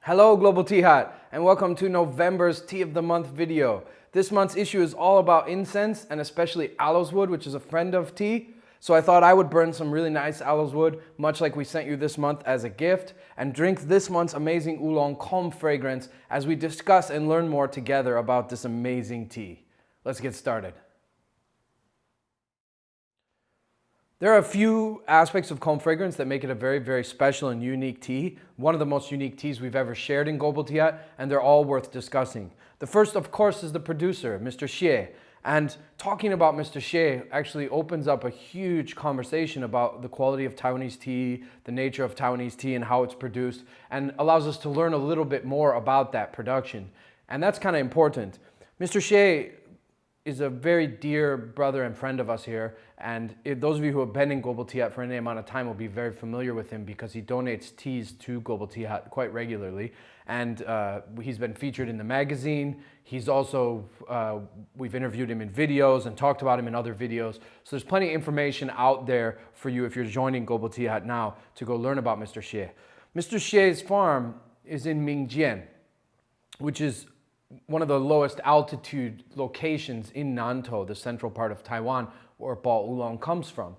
Hello Global Tea Hut, and welcome to November's Tea of the Month video. This month's issue is all about incense and especially aloes wood, which is a friend of tea. So I thought I would burn some really nice aloes wood, much like we sent you this month as a gift, and drink this month's amazing oolong calm fragrance as we discuss and learn more together about this amazing tea. Let's get started. There are a few aspects of calm fragrance that make it a very, very special and unique tea. One of the most unique teas we've ever shared in Global Tea Hut, and they're all worth discussing. The first, of course, is the producer, Mr. Xie. And talking about Mr. Xie actually opens up a huge conversation about the quality of Taiwanese tea, the nature of Taiwanese tea and how it's produced, and allows us to learn a little bit more about that production. And that's kind of important. Mr. Xie is a very dear brother and friend of us here, and those of you who have been in Global Tea Hut for any amount of time will be very familiar with him because he donates teas to Global Tea Hut quite regularly, and he's been featured in the magazine. He's also, we've interviewed him in videos and talked about him in other videos, so there's plenty of information out there for you if you're joining Global Tea Hut now to go learn about Mr. Xie. Mr. Xie's farm is in Mingjian, which is one of the lowest altitude locations in Nantou, the central part of Taiwan, where Ball Oolong comes from.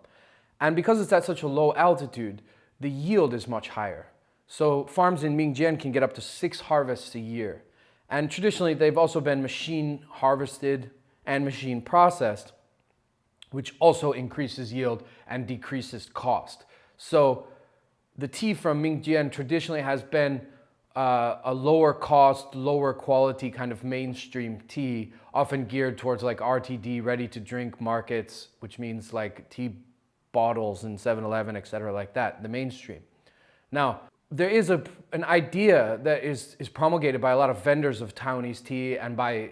And because it's at such a low altitude, the yield is much higher. So farms in Mingjian can get up to 6 harvests a year. And traditionally, they've also been machine harvested and machine processed, which also increases yield and decreases cost. So the tea from Mingjian traditionally has been a lower cost, lower quality kind of mainstream tea, often geared towards like RTD, ready to drink markets, which means like tea bottles in 7-Eleven, etc. like that, the mainstream. Now, there is an idea that is promulgated by a lot of vendors of Taiwanese tea and by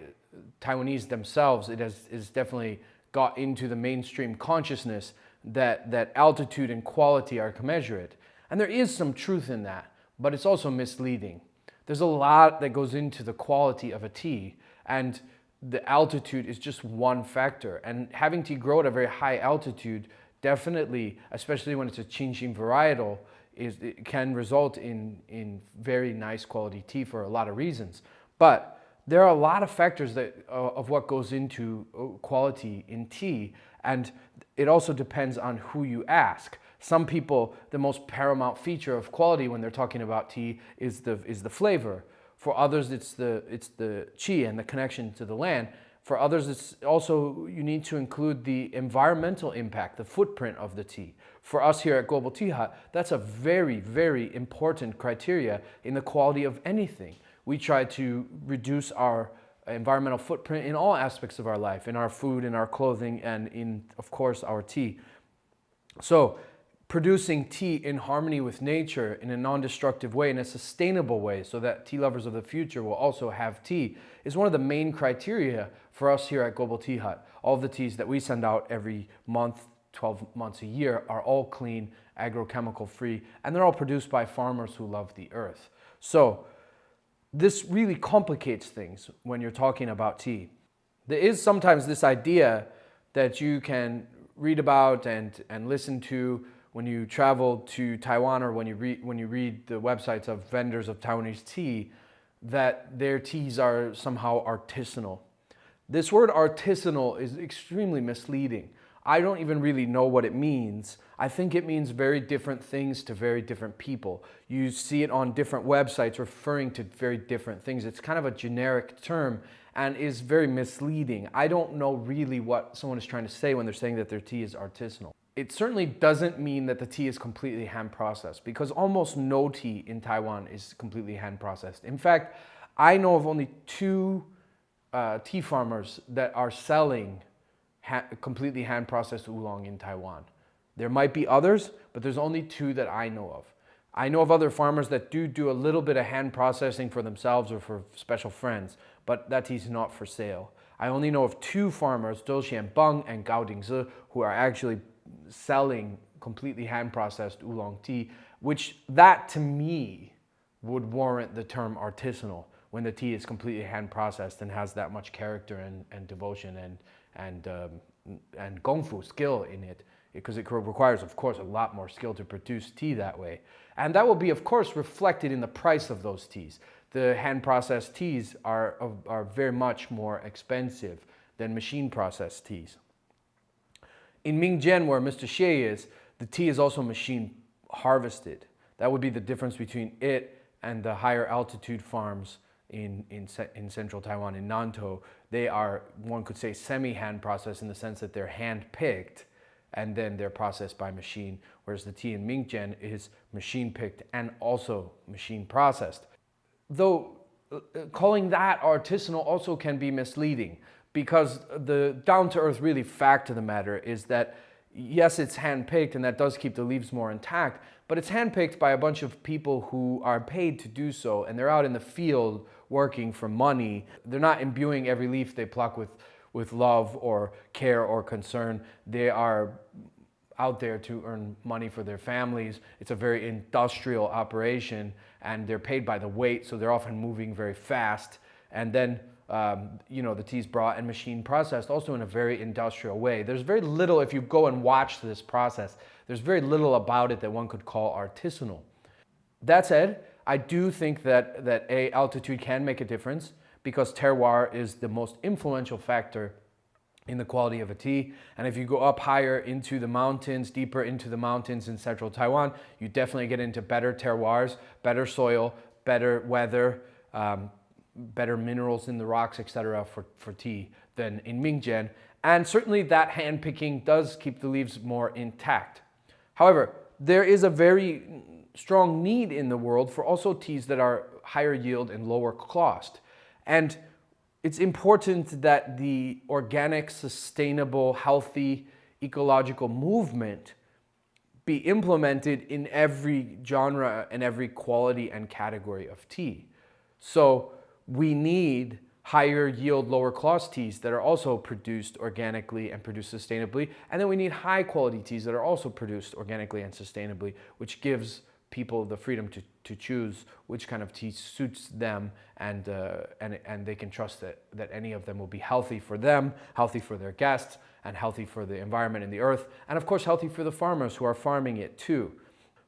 Taiwanese themselves. It has definitely got into the mainstream consciousness that altitude and quality are commensurate. And there is some truth in that, but it's also misleading. There's a lot that goes into the quality of a tea, and the altitude is just one factor. And having tea grow at a very high altitude definitely, especially when it's a Qingxing varietal, it can result in very nice quality tea for a lot of reasons. But there are a lot of factors of what goes into quality in tea, and it also depends on who you ask. Some people, the most paramount feature of quality when they're talking about tea is the flavor. For others, it's the qi and the connection to the land. For others, it's also, you need to include the environmental impact, the footprint of the tea. For us here at Global Tea Hut, that's a very, very important criteria in the quality of anything. We try to reduce our environmental footprint in all aspects of our life, in our food, in our clothing, and in, of course, our tea. So, producing tea in harmony with nature in a non-destructive way, in a sustainable way, so that tea lovers of the future will also have tea, is one of the main criteria for us here at Global Tea Hut. All of the teas that we send out every month, 12 months a year, are all clean, agrochemical free, and they're all produced by farmers who love the earth. So this really complicates things when you're talking about tea. There is sometimes this idea that you can read about and listen to when you travel to Taiwan, or when you read the websites of vendors of Taiwanese tea, that their teas are somehow artisanal. This word artisanal is extremely misleading. I don't even really know what it means. I think it means very different things to very different people. You see it on different websites referring to very different things. It's kind of a generic term and is very misleading. I don't know really what someone is trying to say when they're saying that their tea is artisanal. It certainly doesn't mean that the tea is completely hand processed, because almost no tea in Taiwan is completely hand processed. In fact, I know of only 2 tea farmers that are selling completely hand processed oolong in Taiwan. There might be others, but there's only 2 that I know of. I know of other farmers that do a little bit of hand processing for themselves or for special friends, but that tea's not for sale. I only know of 2 farmers, Zhou Xianbeng and Gao Dingzi, who are actually selling completely hand processed oolong tea, which that to me would warrant the term artisanal, when the tea is completely hand processed and has that much character and devotion and gongfu skill in it. because it requires, of course, a lot more skill to produce tea that way. And that will be, of course, reflected in the price of those teas. The hand-processed teas are very much more expensive than machine-processed teas. In Mingjian, where Mr. Xie is, the tea is also machine harvested. That would be the difference between it and the higher altitude farms in central Taiwan, in Nantou. They are, one could say, semi-hand processed in the sense that they're hand-picked and then they're processed by machine, whereas the tea in Mingjian is machine-picked and also machine-processed. Though calling that artisanal also can be misleading, because the down-to-earth really fact of the matter is that yes, it's hand-picked and that does keep the leaves more intact, but it's hand-picked by a bunch of people who are paid to do so, and they're out in the field working for money. They're not imbuing every leaf they pluck with love or care or concern. They are out there to earn money for their families. It's a very industrial operation, and they're paid by the weight, so they're often moving very fast. And then the tea's brought and machine processed also in a very industrial way. There's very little, if you go and watch this process, there's very little about it that one could call artisanal. That said, I do think that altitude can make a difference, because terroir is the most influential factor in the quality of a tea. And if you go up higher into the mountains, deeper into the mountains in central Taiwan, you definitely get into better terroirs, better soil, better weather, better minerals in the rocks, etc. for tea than in Mingjian. And certainly that hand picking does keep the leaves more intact. However, there is a very strong need in the world for also teas that are higher yield and lower cost. And it's important that the organic, sustainable, healthy, ecological movement be implemented in every genre and every quality and category of tea. So we need higher yield, lower cost teas that are also produced organically and produced sustainably. And then we need high quality teas that are also produced organically and sustainably, which gives people the freedom to choose which kind of tea suits them, and they can trust that any of them will be healthy for them, healthy for their guests, and healthy for the environment and the earth, and of course healthy for the farmers who are farming it too.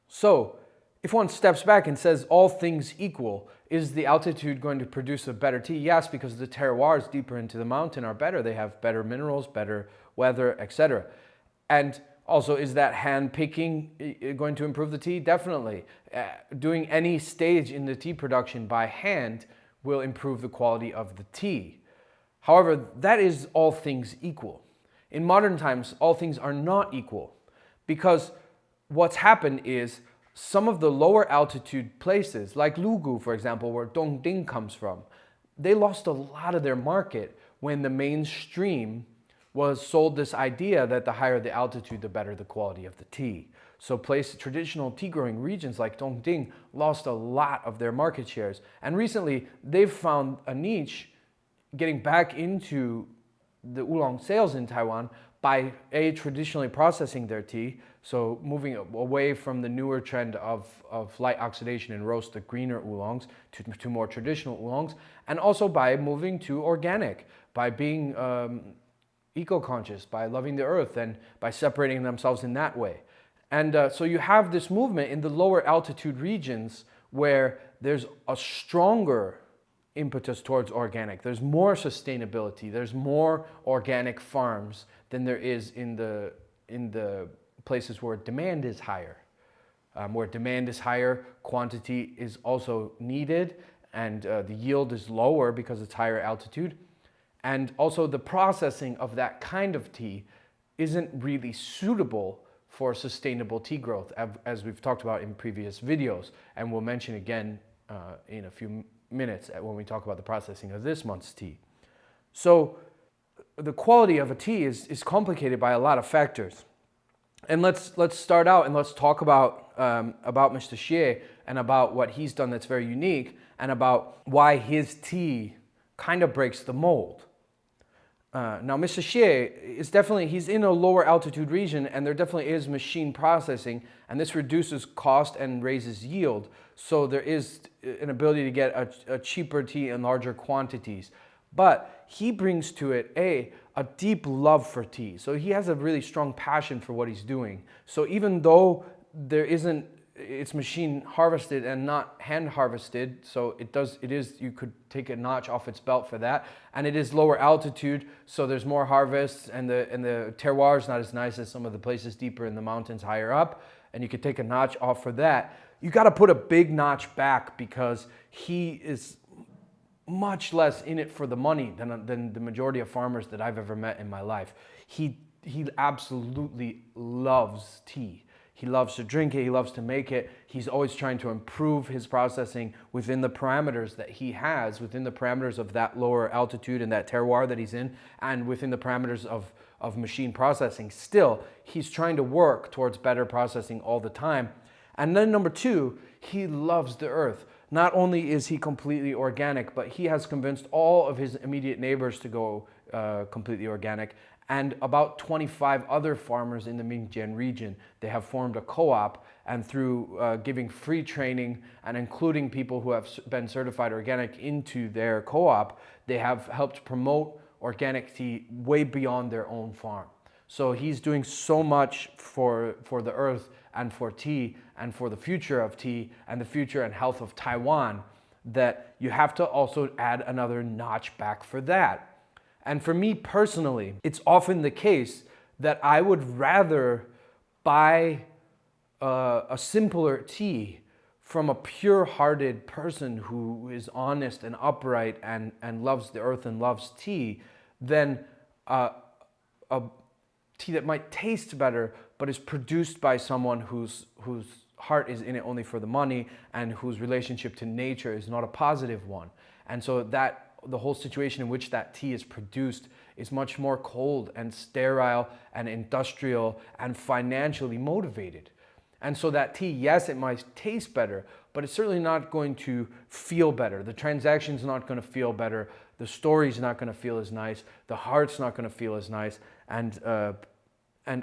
So if one steps back and says all things equal, is the altitude going to produce a better tea? Yes, because the terroirs deeper into the mountain are better. They have better minerals, better weather, etc. And also, is that hand picking going to improve the tea? Definitely. Doing any stage in the tea production by hand will improve the quality of the tea. However, that is all things equal. In modern times, all things are not equal, because what's happened is some of the lower altitude places, like Lugu, for example, where Dongding comes from, they lost a lot of their market when the mainstream was sold this idea that the higher the altitude, the better the quality of the tea. So traditional tea growing regions like Dongding lost a lot of their market shares. And recently, they've found a niche getting back into the oolong sales in Taiwan by traditionally processing their tea, so moving away from the newer trend of light oxidation and roast the greener oolongs to more traditional oolongs, and also by moving to organic, by being eco-conscious, by loving the earth, and by separating themselves in that way. And so you have this movement in the lower altitude regions where there's a stronger impetus towards organic. There's more sustainability, there's more organic farms than there is in the places where demand is higher. Where demand is higher, quantity is also needed, and the yield is lower because it's higher altitude. And also the processing of that kind of tea isn't really suitable for sustainable tea growth, as we've talked about in previous videos, and we'll mention again in a few minutes when we talk about the processing of this month's tea. So the quality of a tea is complicated by a lot of factors. And let's start out and let's talk about Mr. Xie and about what he's done that's very unique, and about why his tea kind of breaks the mold. Now, Mr. Xie is he's in a lower altitude region, and there definitely is machine processing, and this reduces cost and raises yield. So there is an ability to get a cheaper tea in larger quantities. But he brings to it a deep love for tea. So he has a really strong passion for what he's doing. So even though there isn't, it's machine harvested and not hand harvested, so it is, you could take a notch off its belt for that. And it is lower altitude, so there's more harvests, and the terroir is not as nice as some of the places deeper in the mountains higher up, and you could take a notch off for that. You got to put a big notch back, because he is much less in it for the money than the majority of farmers that I've ever met in my life. He absolutely loves tea. He loves to drink it, he loves to make it. He's always trying to improve his processing within the parameters that he has, within the parameters of that lower altitude and that terroir that he's in, and within the parameters of machine processing. Still, he's trying to work towards better processing all the time. And then number two, he loves the earth. Not only is he completely organic, but he has convinced all of his immediate neighbors to go completely organic, and about 25 other farmers in the Mingjian region. They have formed a co-op, and through giving free training and including people who have been certified organic into their co-op, they have helped promote organic tea way beyond their own farm. So he's doing so much for the earth and for tea and for the future of tea and the future and health of Taiwan, that you have to also add another notch back for that. And for me personally, it's often the case that I would rather buy a simpler tea from a pure-hearted person who is honest and upright and loves the earth and loves tea than a tea that might taste better but is produced by someone whose heart is in it only for the money and whose relationship to nature is not a positive one. And so that the whole situation in which that tea is produced is much more cold and sterile and industrial and financially motivated. And so that tea, yes, it might taste better, but it's certainly not going to feel better. The transaction's not going to feel better. The story's not going to feel as nice. The heart's not going to feel as nice. And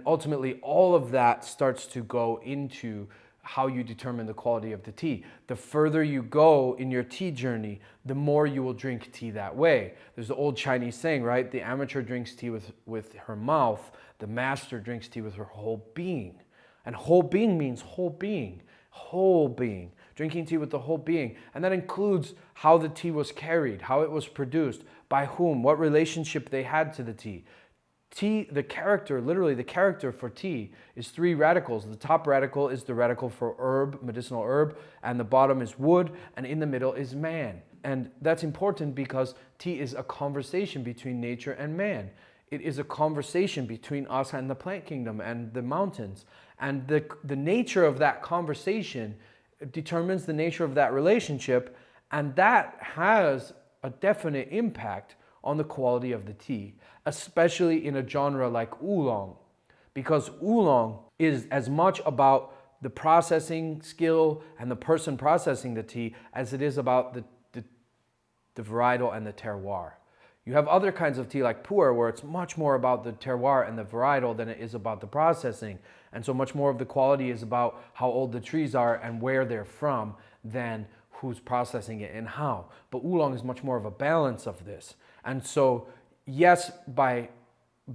ultimately, all of that starts to go into how you determine the quality of the tea. The further you go in your tea journey, the more you will drink tea that way. There's the old Chinese saying, right? The amateur drinks tea with her mouth. The master drinks tea with her whole being. And whole being means whole being. Whole being. Drinking tea with the whole being. And that includes how the tea was carried, how it was produced, by whom, what relationship they had to the tea. Tea, the character, literally the character for tea is three radicals. The top radical is the radical for herb, medicinal herb, and the bottom is wood, and in the middle is man. And that's important because tea is a conversation between nature and man. It is a conversation between us and the plant kingdom and the mountains. And the nature of that conversation determines the nature of that relationship, and that has a definite impact on the quality of the tea, especially in a genre like oolong, because oolong is as much about the processing skill and the person processing the tea as it is about the varietal and the terroir. You have other kinds of tea like pu'er where it's much more about the terroir and the varietal than it is about the processing. And so much more of the quality is about how old the trees are and where they're from than who's processing it and how. But oolong is much more of a balance of this. And so, yes, by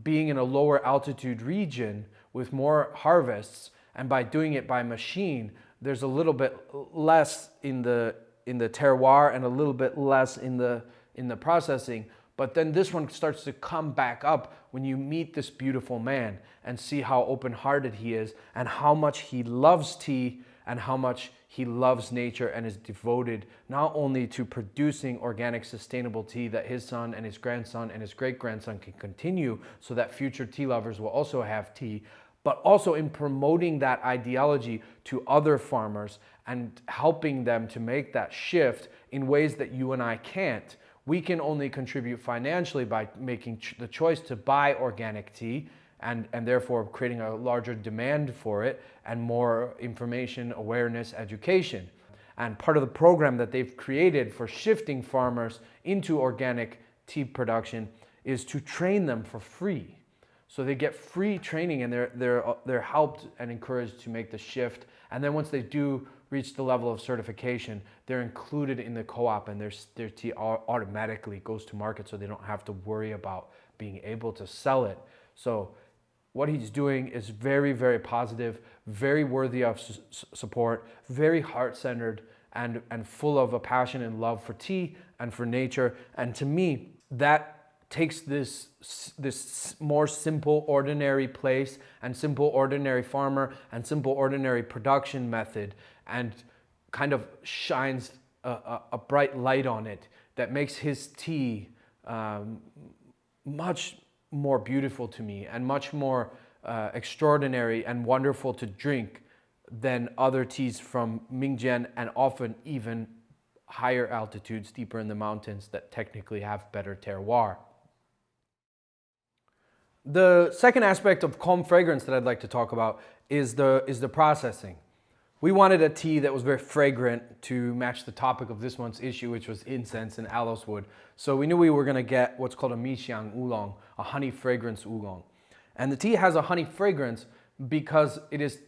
being in a lower altitude region with more harvests and by doing it by machine, there's a little bit less in the terroir and a little bit less in the processing. But then this one starts to come back up when you meet this beautiful man and see how open-hearted he is and how much he loves tea and how much he loves nature and is devoted not only to producing organic, sustainable tea that his son and his grandson and his great-grandson can continue so that future tea lovers will also have tea, but also in promoting that ideology to other farmers and helping them to make that shift in ways that you and I can't. We can only contribute financially by making the choice to buy organic tea and therefore creating a larger demand for it and more information, awareness, education. And part of the program that they've created for shifting farmers into organic tea production is to train them for free. So they get free training and they're helped and encouraged to make the shift. And then once they do reach the level of certification, they're included in the co-op, and their tea automatically goes to market, so they don't have to worry about being able to sell it. So what he's doing is very, very positive, very worthy of support, very heart-centered, and full of a passion and love for tea and for nature. And to me, that takes this more simple, ordinary place and simple, ordinary farmer and simple, ordinary production method and kind of shines a bright light on it that makes his tea much more beautiful to me and much more extraordinary and wonderful to drink than other teas from Mingjian, and often even higher altitudes deeper in the mountains that technically have better terroir. The second aspect of calm fragrance that I'd like to talk about is the processing. We wanted a tea that was very fragrant to match the topic of this month's issue, which was incense and aloes wood. So we knew we were going to get what's called a mixiang oolong, a honey fragrance oolong. And the tea has a honey fragrance because it is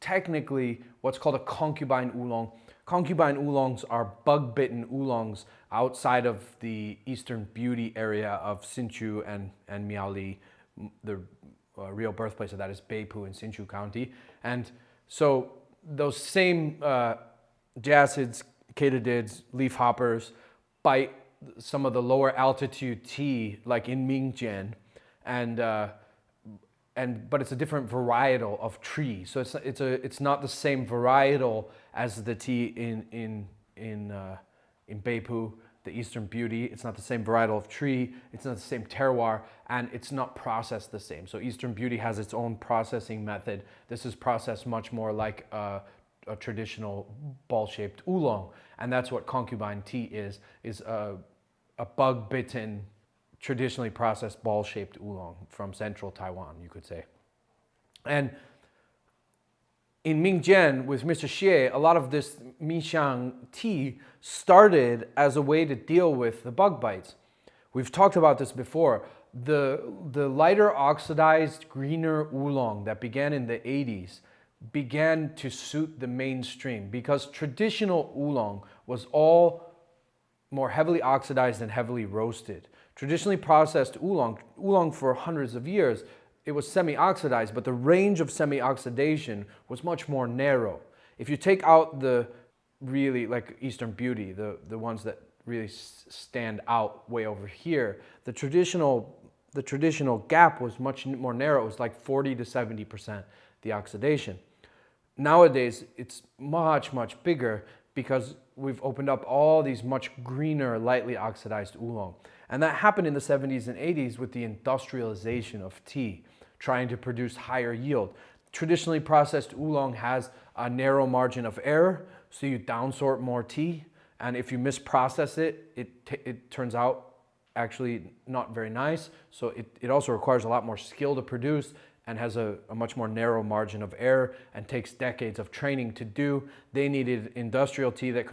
technically what's called a concubine oolong. Concubine oolongs are bug-bitten oolongs outside of the Eastern Beauty area of Hsinchu and Miaoli. The real birthplace of that is Beipu in Hsinchu County. And so those same jacids, katydids, leaf hoppers bite some of the lower altitude tea, like in Mingjian, but it's a different varietal of tree. So it's not the same varietal as the tea in Beipu, the Eastern Beauty. It's not the same varietal of tree. It's not the same terroir, and it's not processed the same. So Eastern Beauty has its own processing method. This is processed much more like a traditional ball-shaped oolong, and that's what concubine tea is a bug-bitten, traditionally processed ball-shaped oolong from central Taiwan, you could say. And in Mingjian with Mr. Xie, a lot of this mixiang tea started as a way to deal with the bug bites. We've talked about this before. The lighter oxidized greener oolong that began in the 80s began to suit the mainstream because traditional oolong was all more heavily oxidized and heavily roasted. Traditionally processed oolong for hundreds of years, it was semi-oxidized, but the range of semi-oxidation was much more narrow. If you take out the really, like Eastern Beauty, the ones that really stand out way over here, the traditional gap was much more narrow. It was like 40 to 70% the oxidation. Nowadays, it's much, much bigger because we've opened up all these much greener, lightly oxidized oolong. And that happened in the 70s and 80s with the industrialization of tea, trying to produce higher yield. Traditionally processed oolong has a narrow margin of error, so you downsort more tea, and if you misprocess it, it turns out actually not very nice. So it also requires a lot more skill to produce and has a much more narrow margin of error and takes decades of training to do. They needed industrial tea that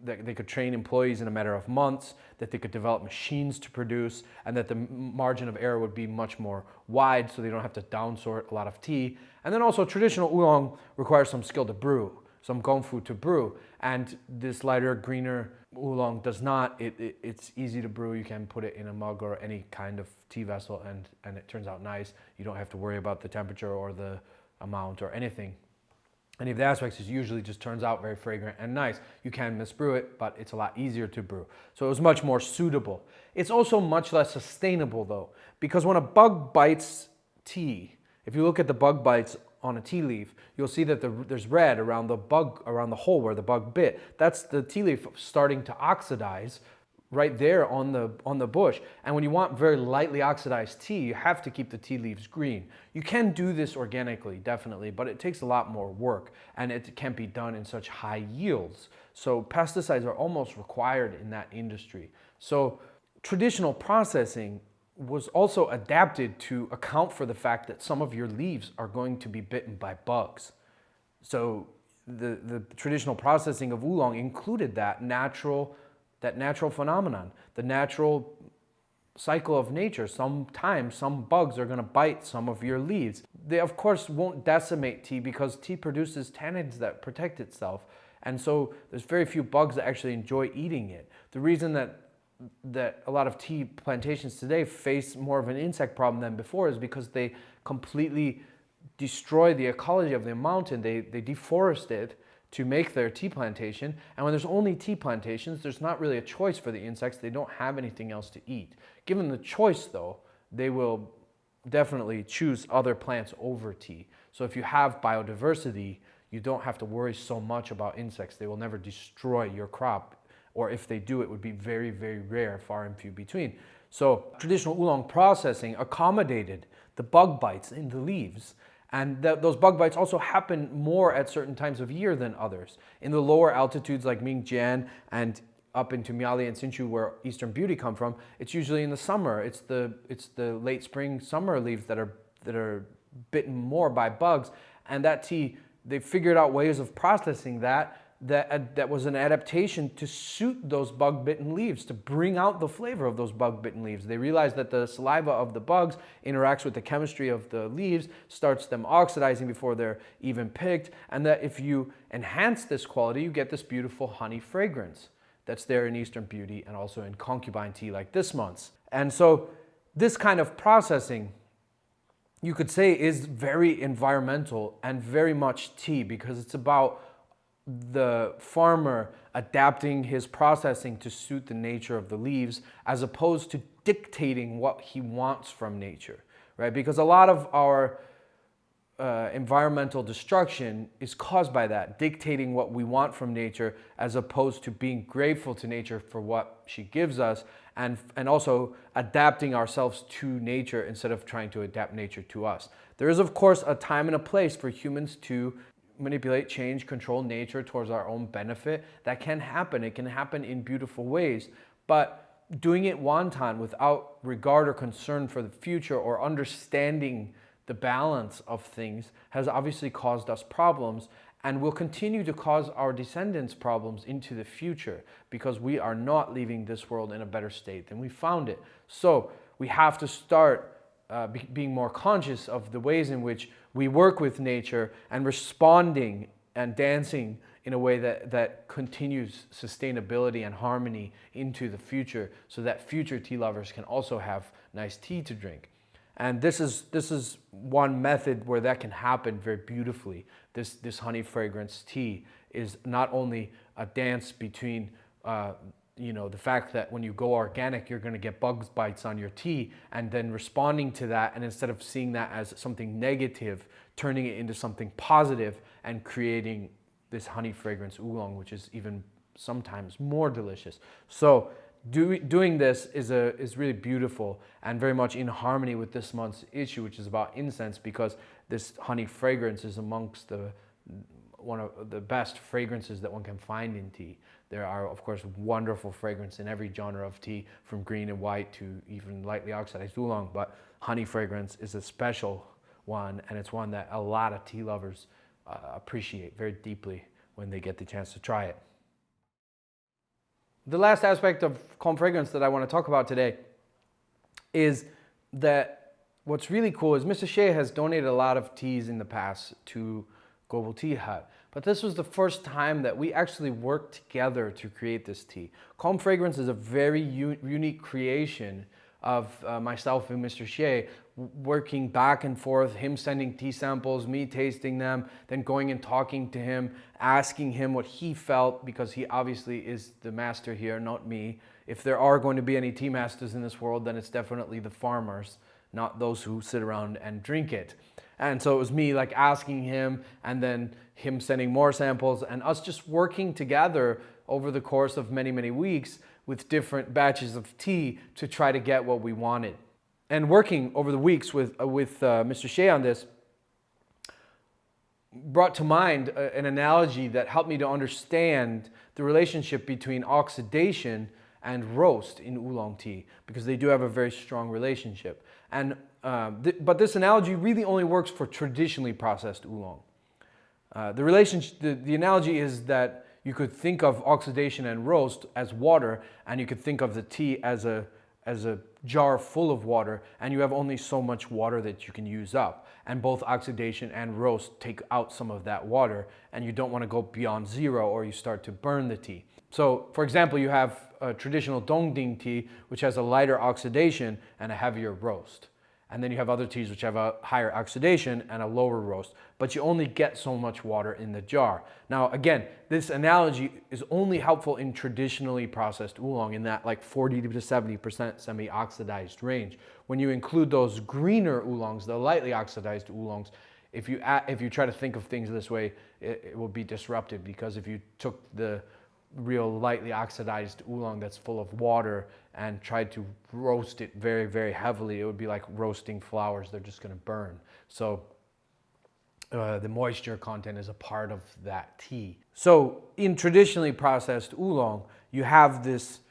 they could train employees in a matter of months, that they could develop machines to produce, and that the margin of error would be much more wide so they don't have to downsort a lot of tea. And then also traditional oolong requires some skill to brew, some gongfu to brew, and this lighter, greener oolong does not. It's easy to brew. You can put it in a mug or any kind of tea vessel and it turns out nice. You don't have to worry about the temperature or the amount or anything. Any of the aspects, it usually just turns out very fragrant and nice. You can misbrew it, but it's a lot easier to brew. So it was much more suitable. It's also much less sustainable though, because when a bug bites tea, if you look at the bug bites on a tea leaf, you'll see that there's red around the hole where the bug bit. That's the tea leaf starting to oxidize right there on the bush. And when you want very lightly oxidized tea, you have to keep the tea leaves green. You can do this organically, definitely, but it takes a lot more work and it can't be done in such high yields. So pesticides are almost required in that industry. So traditional processing was also adapted to account for the fact that some of your leaves are going to be bitten by bugs. So the traditional processing of oolong included that natural phenomenon, the natural cycle of nature. Sometimes some bugs are going to bite some of your leaves. They of course won't decimate tea because tea produces tannins that protect itself. And so there's very few bugs that actually enjoy eating it. The reason that a lot of tea plantations today face more of an insect problem than before is because they completely destroy the ecology of the mountain. They deforest it to make their tea plantation. And when there's only tea plantations, there's not really a choice for the insects. They don't have anything else to eat. Given the choice though, they will definitely choose other plants over tea. So if you have biodiversity, you don't have to worry so much about insects. They will never destroy your crop, or if they do, it would be very, very rare, far and few between. So traditional oolong processing accommodated the bug bites in the leaves. And those bug bites also happen more at certain times of year than others. In the lower altitudes like Mingjian and up into Miali and Hsinchu, where Eastern Beauty come from, it's usually in the summer. It's the late spring, summer leaves that are bitten more by bugs. And that tea, they figured out ways of processing that was an adaptation to suit those bug-bitten leaves, to bring out the flavor of those bug-bitten leaves. They realized that the saliva of the bugs interacts with the chemistry of the leaves, starts them oxidizing before they're even picked, and that if you enhance this quality, you get this beautiful honey fragrance that's there in Eastern Beauty and also in concubine tea like this month's. And so this kind of processing, you could say, is very environmental and very much tea, because it's about the farmer adapting his processing to suit the nature of the leaves, as opposed to dictating what he wants from nature, right? Because a lot of our environmental destruction is caused by that, dictating what we want from nature, as opposed to being grateful to nature for what she gives us, and also adapting ourselves to nature instead of trying to adapt nature to us. There is, of course, a time and a place for humans to manipulate, change, control nature towards our own benefit. That can happen. It can happen in beautiful ways. But doing it wanton, without regard or concern for the future or understanding the balance of things, has obviously caused us problems, and will continue to cause our descendants problems into the future, because we are not leaving this world in a better state than we found it. So we have to start being more conscious of the ways in which we work with nature, and responding and dancing in a way that continues sustainability and harmony into the future, so that future tea lovers can also have nice tea to drink. And this is one method where that can happen very beautifully. This honey fragrance tea is not only a dance between the fact that when you go organic, you're going to get bug bites on your tea, and then responding to that, and instead of seeing that as something negative, turning it into something positive and creating this honey fragrance oolong, which is even sometimes more delicious. So doing this is really beautiful and very much in harmony with this month's issue, which is about incense, because this honey fragrance is amongst one of the best fragrances that one can find in tea. There are, of course, wonderful fragrance in every genre of tea, from green and white to even lightly oxidized oolong, but honey fragrance is a special one, and it's one that a lot of tea lovers appreciate very deeply when they get the chance to try it. The last aspect of calm fragrance that I want to talk about today is that what's really cool is Mr. Xie has donated a lot of teas in the past to Global Tea Hut, but this was the first time that we actually worked together to create this tea. Calm fragrance is a very unique creation of myself and Mr. Xie, working back and forth, him sending tea samples, me tasting them, then going and talking to him, asking him what he felt, because he obviously is the master here, not me. If there are going to be any tea masters in this world, then it's definitely the farmers, not those who sit around and drink it. And so it was me like asking him, and then him sending more samples, and us just working together over the course of many, many weeks with different batches of tea to try to get what we wanted. And working over the weeks with Mr. Xie on this brought to mind an analogy that helped me to understand the relationship between oxidation and roast in oolong tea, because they do have a very strong relationship. And but this analogy really only works for traditionally processed oolong. The analogy is that you could think of oxidation and roast as water, and you could think of the tea as as a jar full of water, and you have only so much water that you can use up. And both oxidation and roast take out some of that water, and you don't want to go beyond zero or you start to burn the tea. So, for example, you have a traditional Dongding tea, which has a lighter oxidation and a heavier roast. And then you have other teas which have a higher oxidation and a lower roast, but you only get so much water in the jar. Now, again, this analogy is only helpful in traditionally processed oolong, in that like 40 to 70% semi-oxidized range. When you include those greener oolongs, the lightly oxidized oolongs, if you try to think of things this way, it will be disruptive, because if you took the real lightly oxidized oolong that's full of water and tried to roast it very, very heavily, it would be like roasting flowers. They're just going to burn. So the moisture content is a part of that tea. So in traditionally processed oolong, you have this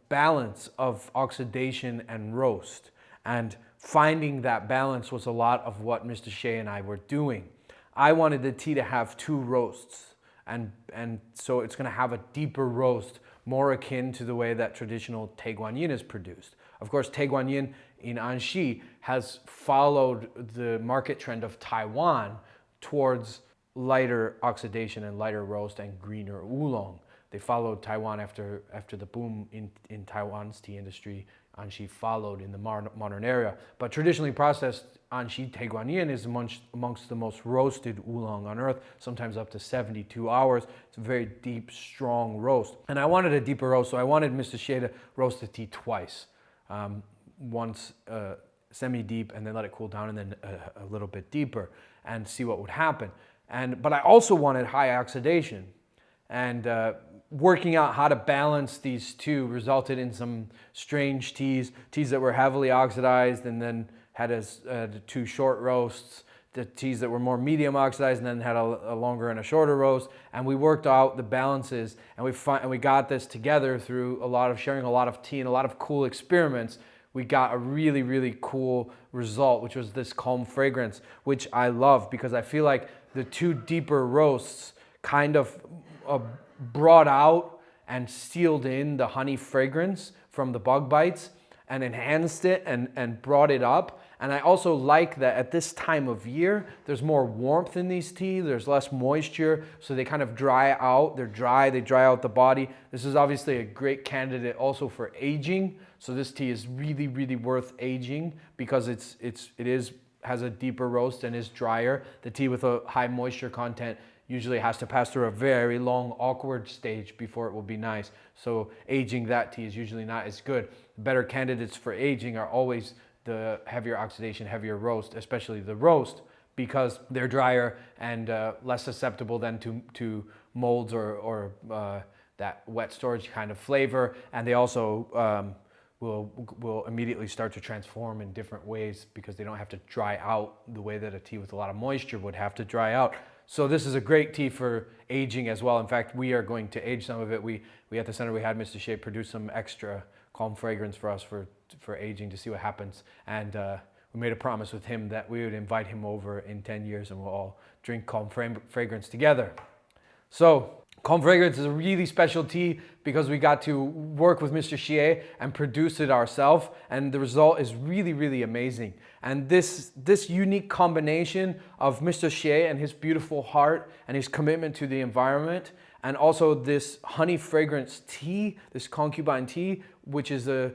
balance of oxidation and roast. And finding that balance was a lot of what Mr. Hsieh and I were doing. I wanted the tea to have 2 roasts. And so it's going to have a deeper roast, more akin to the way that traditional Tie Guan Yin is produced. Of course, Tie Guan Yin in Anxi has followed the market trend of Taiwan towards lighter oxidation and lighter roast and greener oolong. They followed Taiwan after the boom in Taiwan's tea industry. Anxi followed in the modern era. But traditionally processed Anxi Tie Guan Yin is amongst the most roasted oolong on earth, sometimes up to 72 hours. It's a very deep, strong roast. And I wanted a deeper roast, so I wanted Mr. Hsieh to roast the tea twice. Once semi-deep, and then let it cool down, and then a little bit deeper, and see what would happen. But I also wanted high oxidation. And working out how to balance these two resulted in some strange teas that were heavily oxidized and then had 2 short roasts, the teas that were more medium oxidized and then had a longer and a shorter roast. And we worked out the balances, and we got this together through sharing a lot of tea and a lot of cool experiments. We got a really, really cool result, which was this calm fragrance, which I love, because I feel like the 2 deeper roasts kind of brought out and sealed in the honey fragrance from the bug bites and enhanced it and brought it up. And I also like that at this time of year, there's more warmth in these tea, there's less moisture, so they kind of dry out. They dry out the body. This is obviously a great candidate also for aging. So this tea is really, really worth aging, because it has a deeper roast and is drier. The tea with a high moisture content usually has to pass through a very long, awkward stage before it will be nice. So aging that tea is usually not as good. Better candidates for aging are always the heavier oxidation, heavier roast, especially the roast, because they're drier and less susceptible then to molds or that wet storage kind of flavor. And they also will immediately start to transform in different ways, because they don't have to dry out the way that a tea with a lot of moisture would have to dry out. So this is a great tea for aging as well. In fact, we are going to age some of it. We at the center, we had Mr. Hsieh produce some extra calm fragrance for us for aging, to see what happens. And we made a promise with him that we would invite him over in 10 years and we'll all drink calm fragrance together. So calm fragrance is a really special tea, because we got to work with Mr. Hsieh and produce it ourselves, and the result is really, really amazing. And this unique combination of Mr. Hsieh and his beautiful heart and his commitment to the environment, and also this honey fragrance tea, this concubine tea, which is a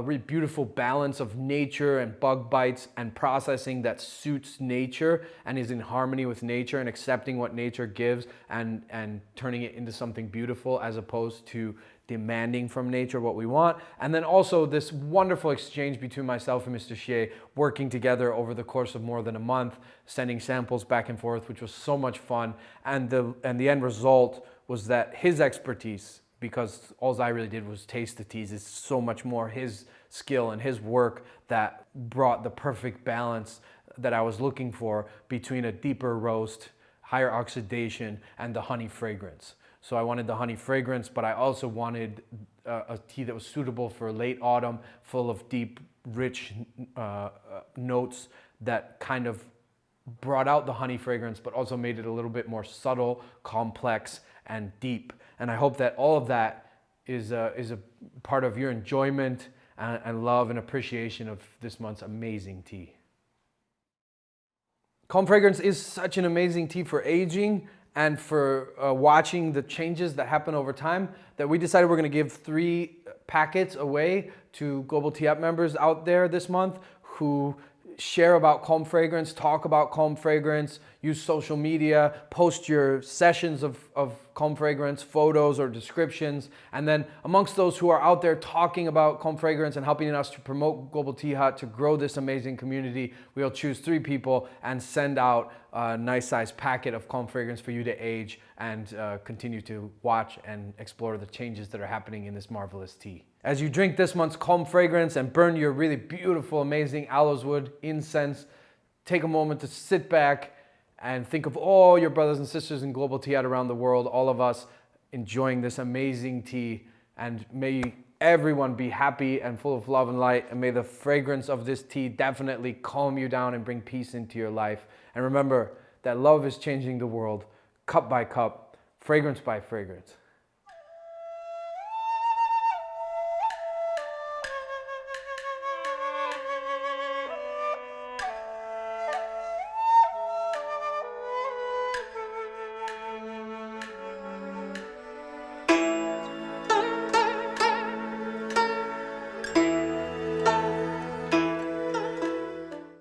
really beautiful balance of nature and bug bites and processing that suits nature and is in harmony with nature and accepting what nature gives and turning it into something beautiful, as opposed to demanding from nature what we want. And then also this wonderful exchange between myself and Mr. Hsieh, working together over the course of more than a month, sending samples back and forth, which was so much fun. And the end result was that his expertise, because all I really did was taste the teas, is so much more his skill and his work that brought the perfect balance that I was looking for between a deeper roast, higher oxidation, and the honey fragrance. So I wanted the honey fragrance, but I also wanted a tea that was suitable for late autumn, full of deep, rich notes that kind of brought out the honey fragrance, but also made it a little bit more subtle, complex, and deep. And I hope that all of that is a part of your enjoyment and love and appreciation of this month's amazing tea. Calm Fragrance is such an amazing tea for aging and for watching the changes that happen over time that we decided we're going to give 3 packets away to Global Tea App members out there this month who share about Calm Fragrance, talk about Calm Fragrance, use social media, post your sessions of Calm Fragrance, photos or descriptions. And then amongst those who are out there talking about Calm Fragrance and helping us to promote Global Tea Hut, to grow this amazing community, we'll choose 3 people and send out a nice size packet of Calm Fragrance for you to age and continue to watch and explore the changes that are happening in this marvelous tea. As you drink this month's Calm Fragrance and burn your really beautiful, amazing aloes wood incense, take a moment to sit back and think of all your brothers and sisters in Global Tea Hut around the world, all of us enjoying this amazing tea, and may everyone be happy and full of love and light, and may the fragrance of this tea definitely calm you down and bring peace into your life. And remember that love is changing the world, cup by cup, fragrance by fragrance.